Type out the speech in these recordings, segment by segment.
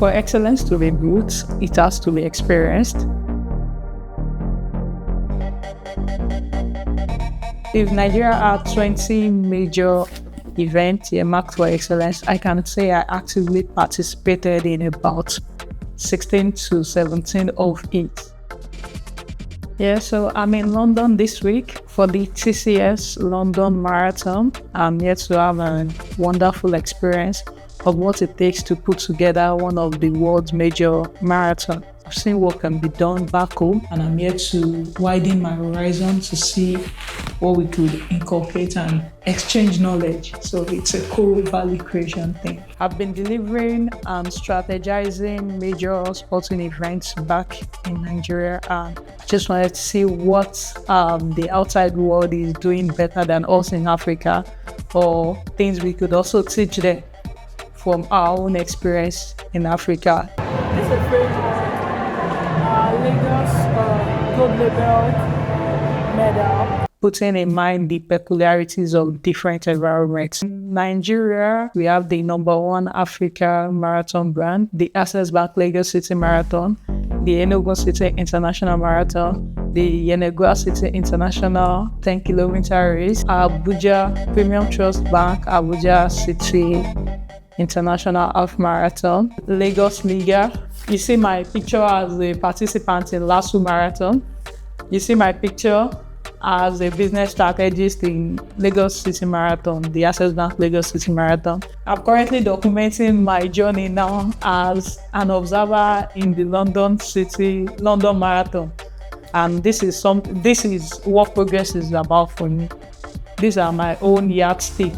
For excellence to be built, it has to be experienced. If Nigeria had 20 major events marked for excellence, I can say I actively participated in about 16 to 17 of it. Yeah, so I'm in London this week for the TCS London Marathon. I'm here to have a wonderful experience of what it takes to put together one of the world's major marathons. I've seen what can be done back home, and I'm here to widen my horizon to see what we could incorporate and exchange knowledge. So it's a cool value creation thing. I've been delivering and strategizing major sporting events back in Nigeria, and I just wanted to see what the outside world is doing better than us in Africa, or things we could also teach them from our own experience in Africa. This is very Lagos gold label medal. Putting in mind the peculiarities of different environments. In Nigeria, we have the #1 Africa marathon brand, the Access Bank Lagos City Marathon, the Enugu City International Marathon, the Yenagoa City International 10-kilometer race, Abuja Premium Trust Bank, Abuja City International Half Marathon, Lagos Liga. You see my picture as a participant in LASU Marathon. You see my picture as a business strategist in Lagos City Marathon, the Access Bank Lagos City Marathon. I'm currently documenting my journey now as an observer in the London Marathon. And this is what progress is about for me. These are my own yardstick.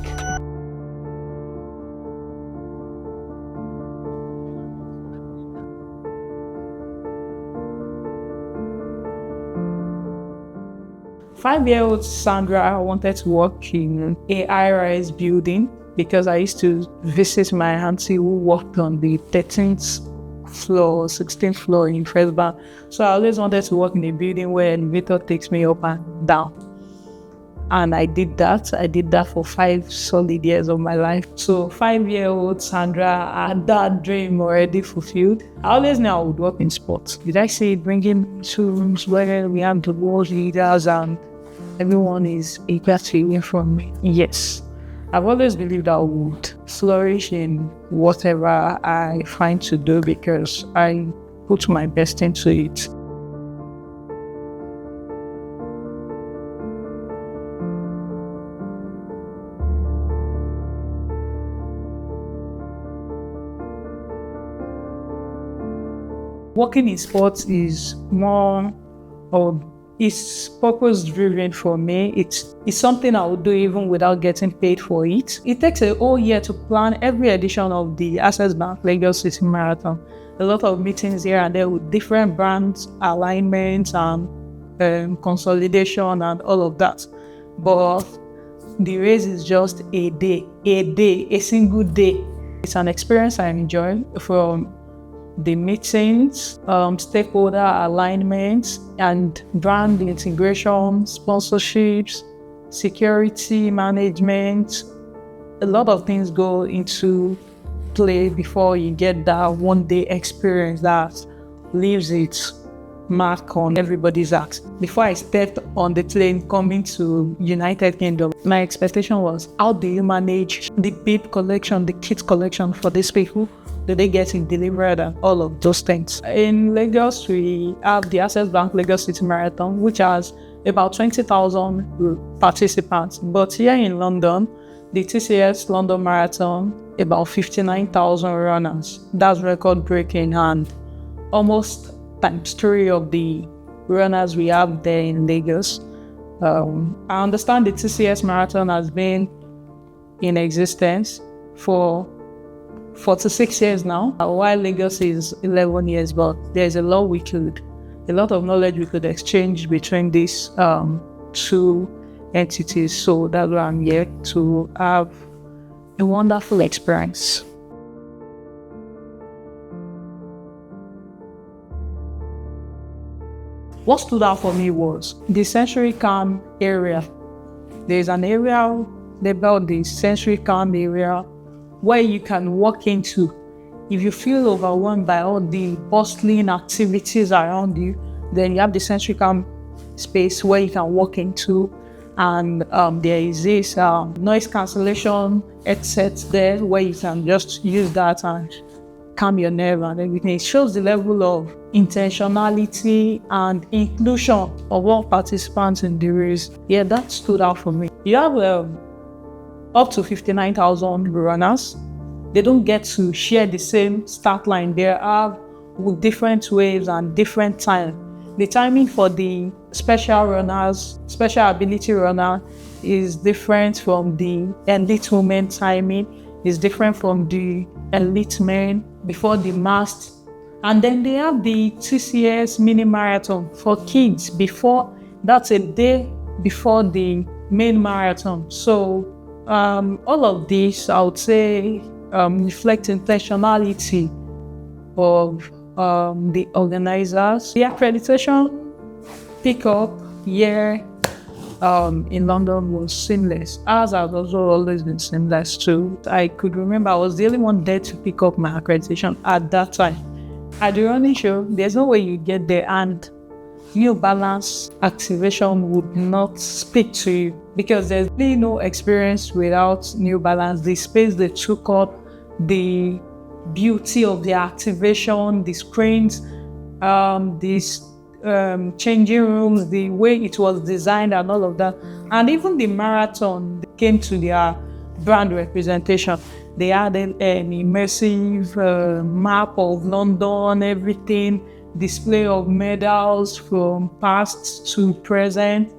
Five-year-old Sandra wanted to work in a high-rise building because I used to visit my auntie who worked on the 13th floor, 16th floor in First Bank. So I always wanted to work in a building where an elevator takes me up and down. And I did that. I did that for 5 solid years of my life. So 5-year-old Sandra had that dream already fulfilled. I always knew I would work in sports. Did I say bringing 2 rooms where we have the world leaders and everyone is equal to from me? Yes. I've always believed I would flourish in whatever I find to do because I put my best into it. Working in sports is more of it's purpose-driven for me. It's something I would do even without getting paid for it. It takes a whole year to plan every edition of the Access Bank Lagos City Marathon. A lot of meetings here and there with different brands, alignments, and consolidation and all of that. But the race is just a single day. It's an experience I enjoy from the meetings, stakeholder alignment, and brand integration, sponsorships, security management. A lot of things go into play before you get that one-day experience that leaves its mark on everybody's act. Before I stepped on the plane coming to United Kingdom, my expectation was, how do you manage the bib collection, the kit collection for these people? Do they get it delivered and all of those things? In Lagos, we have the Access Bank Lagos City Marathon, which has about 20,000 participants. But here in London, the TCS London Marathon, about 59,000 runners. That's record breaking and almost times 3 of the runners we have there in Lagos. I understand the TCS Marathon has been in existence for 46 years now, while Lagos is 11 years, but there's a lot of knowledge we could exchange between these 2 entities. So that's why I'm here to have a wonderful experience. What stood out for me was the sensory calm area. There's an area about the sensory calm area where you can walk into If you feel overwhelmed by all the bustling activities around you, then you have the sensory calm space where you can walk into, and there is this noise cancellation headset there where you can just use that and calm your nerve and everything. It shows the level of intentionality and inclusion of all participants in the race. Yeah, that stood out for me. You have up to 59,000 runners. They don't get to share the same start line. They have with different waves and different time. The timing for the special runners, special ability runner, is different from the elite women timing, is different from the elite men before the mast. And then they have the TCS mini marathon for kids before, that's a day before the main marathon. So all of this, I would say, reflect intentionality of the organizers. The accreditation pickup year in London was seamless. Ours has also always been seamless too. I could remember I was the only one there to pick up my accreditation at that time. At the running show, there's no way you get there and New Balance activation would not speak to you because there's really no experience without New Balance. The space they took up, the beauty of the activation, the screens, these changing rooms, the way it was designed and all of that. And even the marathon, they came to their brand representation. They had an immersive map of London, everything, display of medals from past to present,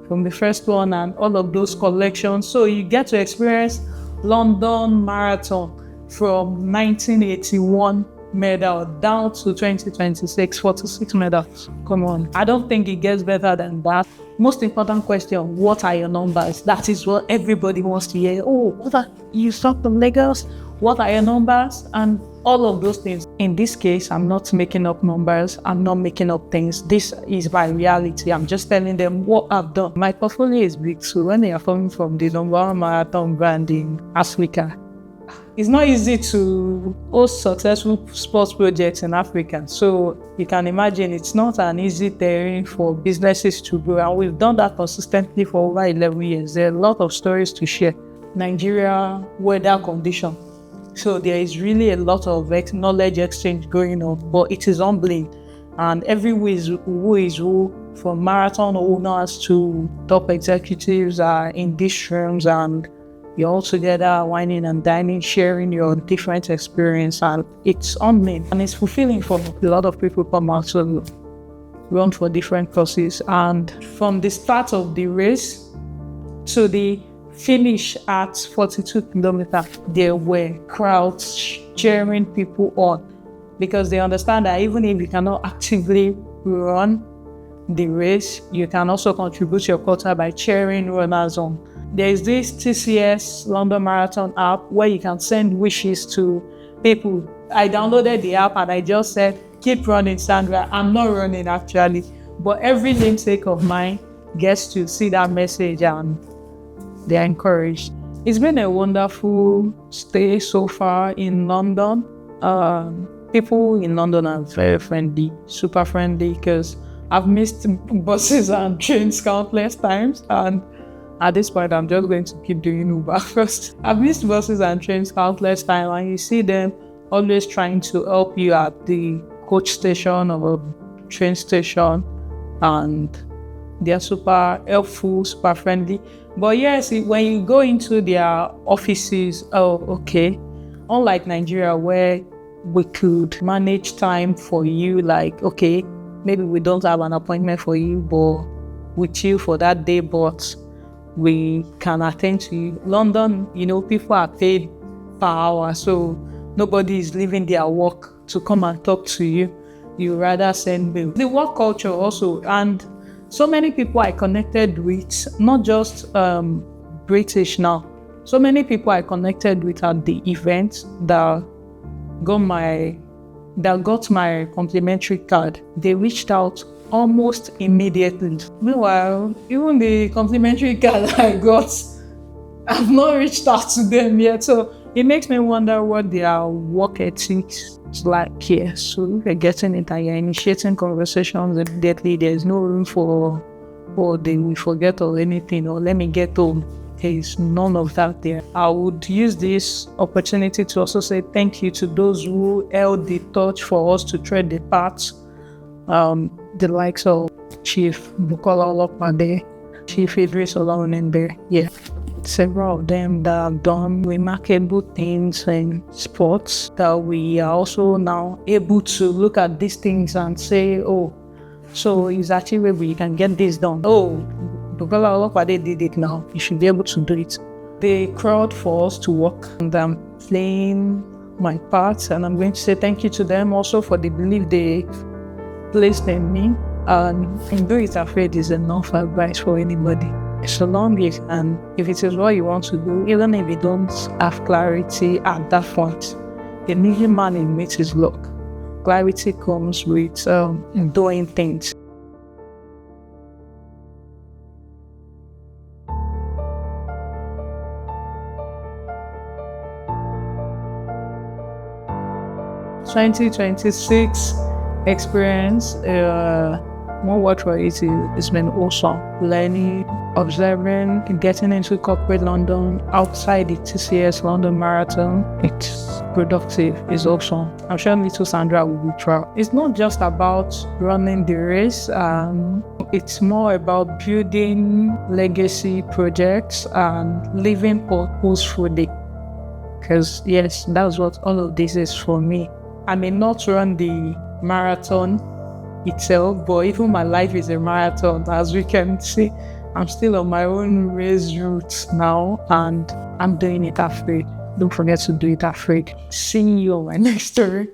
from the first one and all of those collections. So you get to experience London Marathon from 1981 medal down to 2026, 46 medals. Come on. I don't think it gets better than that. Most important question, what are your numbers? That is what everybody wants to hear. Oh, what are you start from Lagos? What are your numbers? And all of those things. In this case, I'm not making up numbers. I'm not making up things. This is my reality. I'm just telling them what I've done. My portfolio is big. So when they are coming from the number one marathon brand in Africa, it's not easy to host successful sports projects in Africa. So you can imagine it's not an easy terrain for businesses to grow. And we've done that consistently for over 11 years. There are a lot of stories to share. Nigeria weather condition. So there is really a lot of knowledge exchange going on, but it is humbling. And everyone is who, from marathon owners to top executives, are in these rooms, and you're all together whining and dining, sharing your different experience, and it's humbling and it's fulfilling for a lot of people come out to run for different causes. And from the start of the race to the finish at 42 kilometers, there were crowds cheering people on because they understand that even if you cannot actively run the race, you can also contribute your quota by cheering runners on. There is this TCS London Marathon app where you can send wishes to people. I downloaded the app and I just said, keep running, Sandra. I'm not running actually, but every namesake of mine gets to see that message and they're encouraged. It's been a wonderful stay so far in London. People in London are very friendly, super friendly, because I've missed buses and trains countless times, and at this point, I'm just going to keep doing Uber first. I've missed buses and trains countless times, and you see them always trying to help you at the coach station or train station, and they're super helpful, super friendly. But yes, when you go into their offices, oh, okay. Unlike Nigeria, where we could manage time for you, like, okay, maybe we don't have an appointment for you, but we chill for that day, but we can attend to you. London, people are paid per hour, so nobody is leaving their work to come and talk to you. You rather send mail. The work culture also, and so many people I connected with, not just British now, so many people I connected with at the event that got my complimentary card. They reached out almost immediately. Meanwhile, even the complimentary card I got, I've not reached out to them yet. So It makes me wonder what their work ethics is like here. So if you're getting it and you're initiating conversations immediately, there's no room for, they will forget or anything, or let me get home. There's none of that there. I would use this opportunity to also say thank you to those who held the torch for us to tread the path. The likes of Chief Bukola Olopade, Chief Idris Olaunenbe, several of them that have done remarkable things in sports, that we are also now able to look at these things and say, oh, so it's achievable, you can get this done. Oh, Bukola Olopade did it now, you should be able to do it. They crowd for us to work, and I'm playing my part, and I'm going to say thank you to them also for the belief they placed in me. And do it afraid is enough advice for anybody. So long as, and if it is what you want to do, even if you don't have clarity at that point, a needy man in meets his luck. Clarity comes with doing things. (2026) experience, one word for it, it's been awesome. Learning, observing, getting into corporate London outside the TCS London Marathon. It's productive, it's awesome. I'm sure little Sandra will be proud. It's not just about running the race, it's more about building legacy projects and living purposefully. Because yes, that's what all of this is for me. I may not run the marathon itself, but even my life is a marathon. As we can see, I'm still on my own race route now, and I'm doing it afraid. Don't forget to do it afraid. See you on my next story.